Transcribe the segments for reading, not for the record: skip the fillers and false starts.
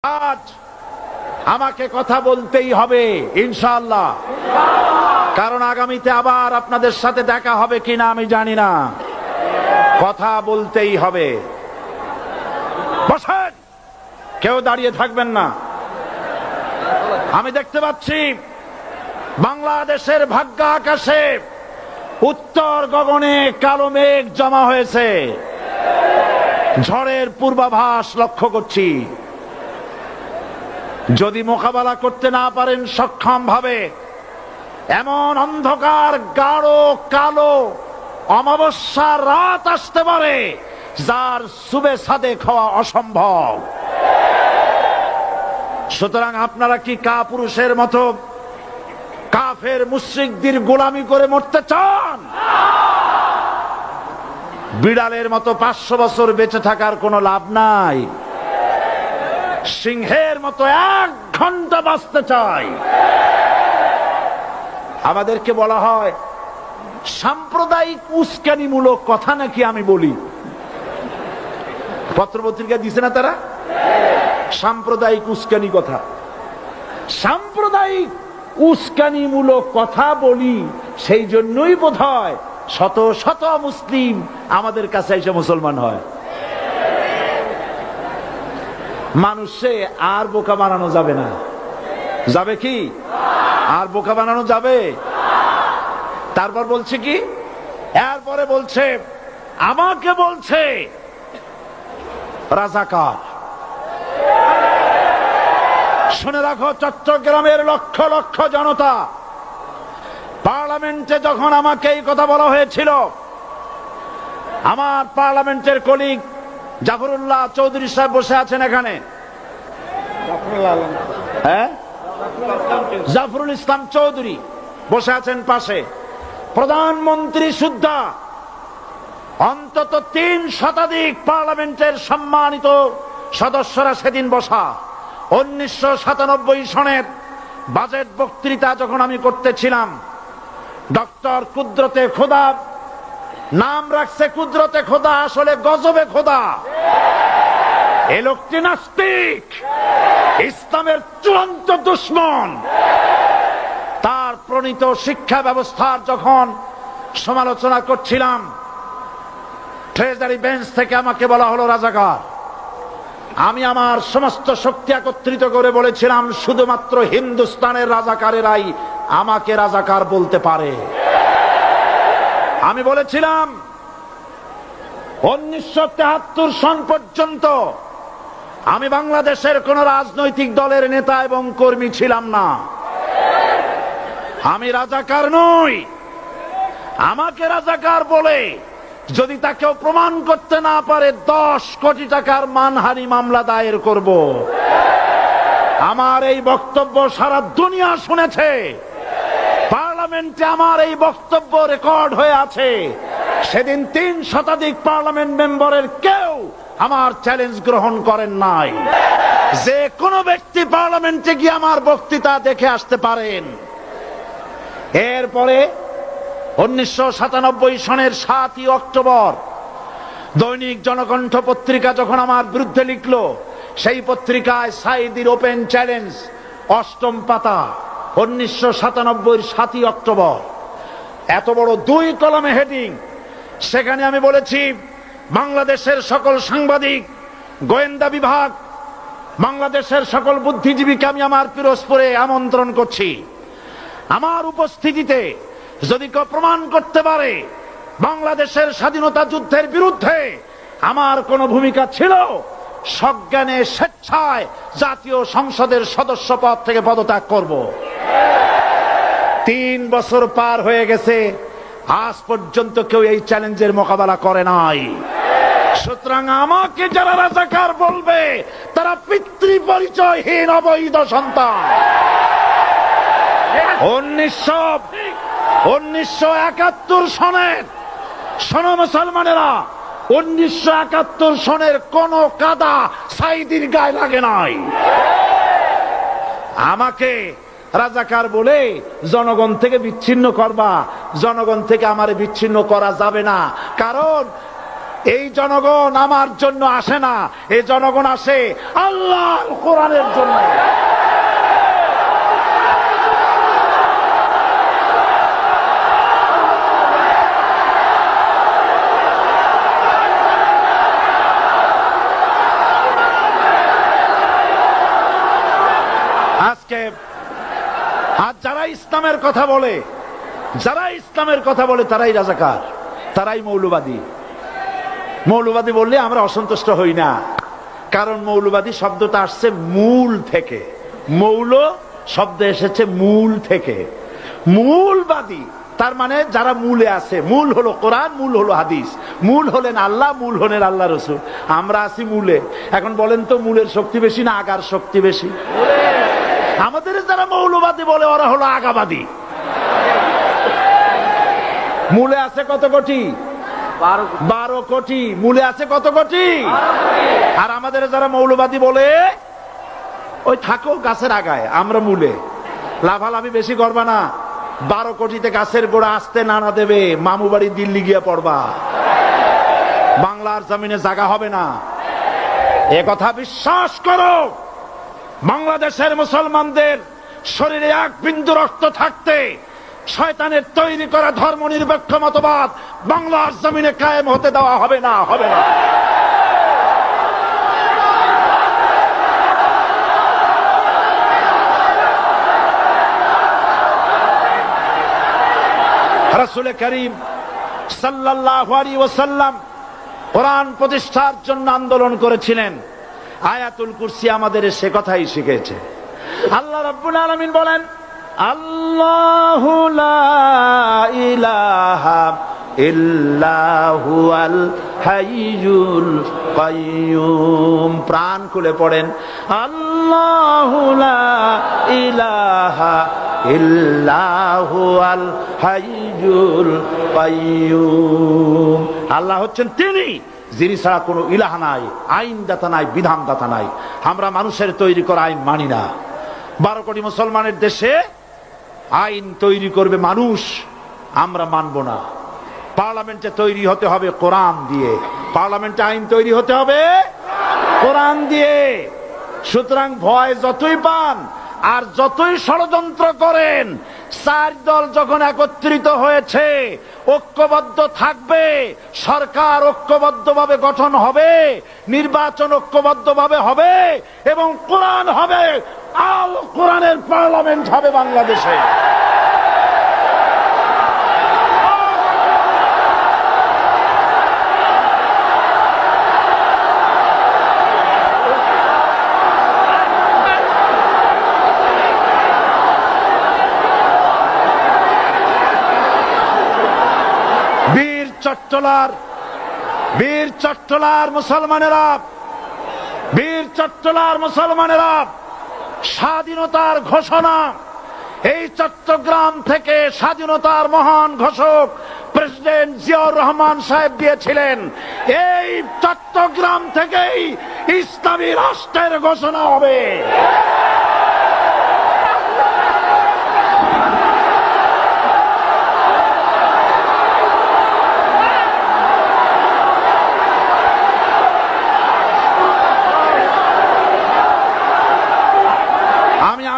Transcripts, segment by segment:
আজ আমাকে কথা বলতেই হবে ইনশাআল্লাহ, কারণ আগামীতে আবার আপনাদের সাথে দেখা হবে কিনা আমি জানি না। কথা বলতেই হবে। বসেন, কেউ দাঁড়িয়ে থাকবেন না। আমি দেখতে পাচ্ছি বাংলাদেশের ভাগ্য আকাশে উত্তর গগনে কালো মেঘ জমা হয়েছে। ঝড়ের পূর্বাভাস লক্ষ্য করছি। যদি মোকাবেলা করতে না পারেন সক্ষম ভাবে, এমন অন্ধকার গাঢ় কালো অমাবস্যার রাত আসতে পারে যার সুবে সাদেক হওয়া অসম্ভব। সুতরাং আপনারা কি কাপুরুষের মতো কাফের মুশরিকদের গোলামি করে মরতে চান? বিড়ালের মতো 500 বছর বেঁচে থাকার কোনো লাভ নাই। সিংহের মতো 1 ঘন্টা বাঁচতে চাই। আমাদেরকে বলা হয় সাম্প্রদায়িক উস্কানিমূলক কথা নাকি আমি বলি। পত্রপত্রিকা দিছে না তারা? সাম্প্রদায়িক উস্কানি কথা, সাম্প্রদায়িক উস্কানিমূলক কথা বলি। সেই জন্যই বোধহয় শত শত মুসলিম আমাদের কাছে এসে মুসলমান হয়। মানুষে আর বোকা বানানো যাবে না। যাবে কি? আর বোকা বানানো যাবে? তারপর বলছে কি? এরপরে বলছে আমাকে বলছে রাজাকার। শুনে রাখো চট্টগ্রামের লক্ষ লক্ষ জনতা, পার্লামেন্টে যখন আমাকে এই কথা বলা হয়েছিল, আমার পার্লামেন্টের কলিগ জাফরুল্লাহ চৌধুরী সাহেব বসে আছেন এখানে। হ্যাঁ, জাফরুল ইসলাম চৌধুরী বসে আছেন পাশে। প্রধানমন্ত্রী সুদ্ধা, অন্তত 3 শতাধিক পার্লামেন্টের সম্মানিত সদস্যরা সেদিন বসা। 1997 সনের বাজেট বক্তৃতা যখন আমি করতেছিলাম, ডক্টর কুদরতে খোদা, নাম রাখছে কুদরতে খোদা, আসলে গজবে খোদা। এই লোকটি নাস্তিক, ইসলামের চূড়ান্ত দুশমন। তার প্রণীত শিক্ষা ব্যবস্থার যখন সমালোচনা করছিলাম, ট্রেজারি বেঞ্চ থেকে আমাকে বলা হলো রাজাকার। আমি আমার সমস্ত শক্তি একত্রিত করে বলেছিলাম শুধুমাত্র হিন্দুস্তানের রাজাকারেরাই আমাকে রাজাকার বলতে পারে। আমি বলেছিলাম 1973 সন পর্যন্ত আমি বাংলাদেশের কোন রাজনৈতিক দলের নেতা এবং কর্মী ছিলাম না। আমি রাজাকার নই। আমাকে রাজাকার বলে যদি তাকেও প্রমাণ করতে না পারে 10 কোটি টাকার মানহানি মামলা দায়ের করব। আমার এই বক্তব্য সারা দুনিয়া শুনেছে। পার্লামেন্টে আমার এই বক্তব্য রেকর্ড হয়ে আছে। সেদিন 3 শতাধিক পার্লামেন্ট মেম্বারের কেউ আমার চ্যালেঞ্জ গ্রহণ করেন নাই। যে কোনো ব্যক্তি পার্লামেন্টে গিয়ে আমার বক্তৃতা দেখে আসতে পারেন। এরপরে 1997 সনের 7ই অক্টোবর দৈনিক জনকণ্ঠ পত্রিকা যখন আমার বিরুদ্ধে লিখলো, সেই পত্রিকায় সাইদির ওপেন চ্যালেঞ্জ 8ম পাতা, 1997 7ই অক্টোবর, এত বড় 2 কলমে হেডিং। সেখানে আমি বলেছি বাংলাদেশের সকল সাংবাদিক, গোয়েন্দা বিভাগ, বাংলাদেশের সকল বুদ্ধিজীবীকে আমি আমার পিরোজপুরে আমন্ত্রণ করছি। আমার উপস্থিতিতে যদি কেউ প্রমাণ করতে পারে বাংলাদেশের স্বাধীনতা যুদ্ধের বিরুদ্ধে আমার কোনো ভূমিকা ছিল, সজ্ঞানে স্বেচ্ছায় জাতীয় সংসদের সদস্য পদ থেকে পদত্যাগ করব। 3 বছর পার হয়ে গেছে, আজ পর্যন্ত কেউ এই চ্যালেঞ্জের মোকাবেলা করে নাই। সুতরাং আমাকে যারা রাজাকার বলবে তারা পিতৃ পরিচয়হীন অবৈধ সন্তান। 1971 সনের, শোনো মুসলমানেরা, 1971 সনের কোন কাদা সাইদির গায়ে লাগে নাই। আমাকে রাজাকার বলে জনগণ থেকে বিচ্ছিন্ন করবা। জনগণ থেকে আমারে বিচ্ছিন্ন করা যাবে না, কারণ এই জনগণ আমার জন্য আসে না, এই জনগণ আসে আল্লাহর কোরআনের জন্য। আজকে আর যারা ইসলামের কথা বলে, যারা ইসলামের কথা বলে তারাই রাজাকার, তারাই মৌলবাদী। মৌলবাদী বললে আমরা অসন্তুষ্ট হই না, কারণ মৌলবাদী শব্দটা আসছে মূল থেকে। মৌল শব্দ এসেছে মূল থেকে। মূলবাদী তার মানে যারা মূলে আছে। মূল হলো কোরআন, মূল হলো হাদিস, মূল হলেন আল্লাহ, মূল হলেন আল্লাহ রসুল। আমরা আছি মূলে। এখন বলেন তো মূলের শক্তি বেশি না আগার শক্তি বেশি? আমাদের যারা মৌলবাদী বলে ওরা হলো আগাবাদী। মূলে আছে কত কোটি? 12 কোটি। মূলে আছে কত কোটি? আর আমাদের যারা মৌলবাদী বলে ওই থাকো গাছের আগায়, আমরা মূলে। লাভালাভি বেশি করবা না, 12 কোটিতে গাছের গোড়া আসতে নানা দেবে, মামু বাড়ি দিল্লি গিয়ে পড়বা, বাংলার জমিনে জায়গা হবে না। এ কথা বিশ্বাস করো। বাংলাদেশের মুসলমানদের শরীরে এক বিন্দু রক্ত থাকতে শয়তানের তৈরি করা ধর্ম নিরপেক্ষ মতবাদ বাংলার জমিনে কায়েম হতে দেওয়া হবে না, হবে না। রাসূল করিম সাল্লাল্লাহু আলাইহি ওয়াসাল্লাম কোরআন প্রতিষ্ঠার জন্য আন্দোলন করেছিলেন। আয়াতুল কুরসি আমাদের সে কথাই শিখেছে। আল্লাহ রাব্বুল আলামিন বলেন, আল্লাহু লা ইলাহা ইল্লা হুয়াল হাইয়ুল কাইয়্যুম। প্রাণ খুলে পড়েন, আল্লাহু লা ইলাহা ইল্লা হুয়াল হাইয়ুল কাইয়্যুম। আল্লাহ হচ্ছেন তিনি, যিনি ছাড়া কোনো ইলাহ নাই, আইনদাতা নাই, বিধানদাতা নাই। আমরা মানুষের তৈরি করা আইন মানি না। 12 কোটি মুসলমানের দেশে আইন তৈরি করবে মানুষ, আমরা মানব না। পার্লামেন্টে তৈরি হতে হবে কোরআন দিয়ে, পার্লামেন্টে আইন তৈরি হতে হবে কোরআন দিয়ে। সুতরাং ভয় যতই পান আর যতই ষড়যন্ত্র করেন, 4 দল যখন একত্রিত হয়েছে, ঐক্যবদ্ধ থাকবে, সরকার ঐক্যবদ্ধভাবে গঠন হবে, নির্বাচন ঐক্যবদ্ধভাবে হবে এবং কোরআন হবে, আল কোরআনের পার্লামেন্ট হবে বাংলাদেশে। বীর চট্টলার মুসলমানেরা, বীর চট্টলার মুসলমানেরা স্বাধীনতার ঘোষণা এই চট্টগ্রাম থেকে স্বাধীনতার মহান ঘোষক প্রেসিডেন্ট জিয়াউর রহমান সাহেব দিয়েছিলেন। এই চট্টগ্রাম থেকেই ইসলামী রাষ্ট্রের ঘোষণা হবে।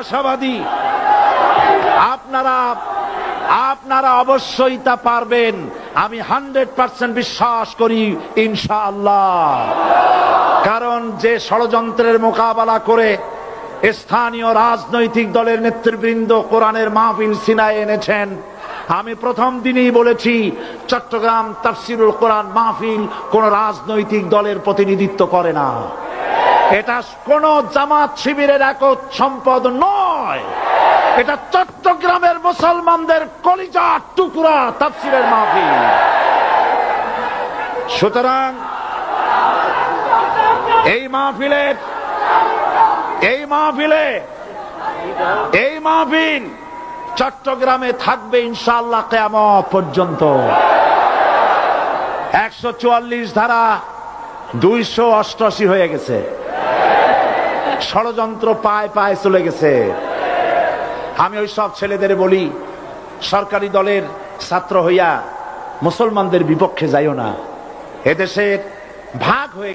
আশাবাদী আপনারা অবশ্যই তা পারবেন। আমি 100% বিশ্বাস করি ইনশাআল্লাহ। কারণ যে ষড়যন্ত্রের মোকাবেলা করে স্থানীয় রাজনৈতিক দলের নেতৃবৃন্দ কোরআনের মাহফিল সিনায় এনেছেন, আমি প্রথম দিনেই বলেছি চট্টগ্রাম তাফসিরুল কোরআন মাহফিল কোন রাজনৈতিক দলের প্রতিনিধিত্ব করে না। এটা কোন জামাত শিবিরের একক সম্পদ নয়, এটা চট্টগ্রামের মুসলমানদের কলিজার টুকরা তাফসিরের মাহফিল। সুতরাং এই মাহফিল চট্টগ্রামে থাকবে ইনশাআল্লাহ কিয়ামত পর্যন্ত। 144 ধারা 288 হয়ে গেছে, ষড়যন্ত্র পায় পায় চলে গেছে। আমি ওই সব ছেলেদের বলি, সরকারি দলের ছাত্র হইয়া মুসলমানদের বিপক্ষে যাইও না। এদেশের ভাগ হয়ে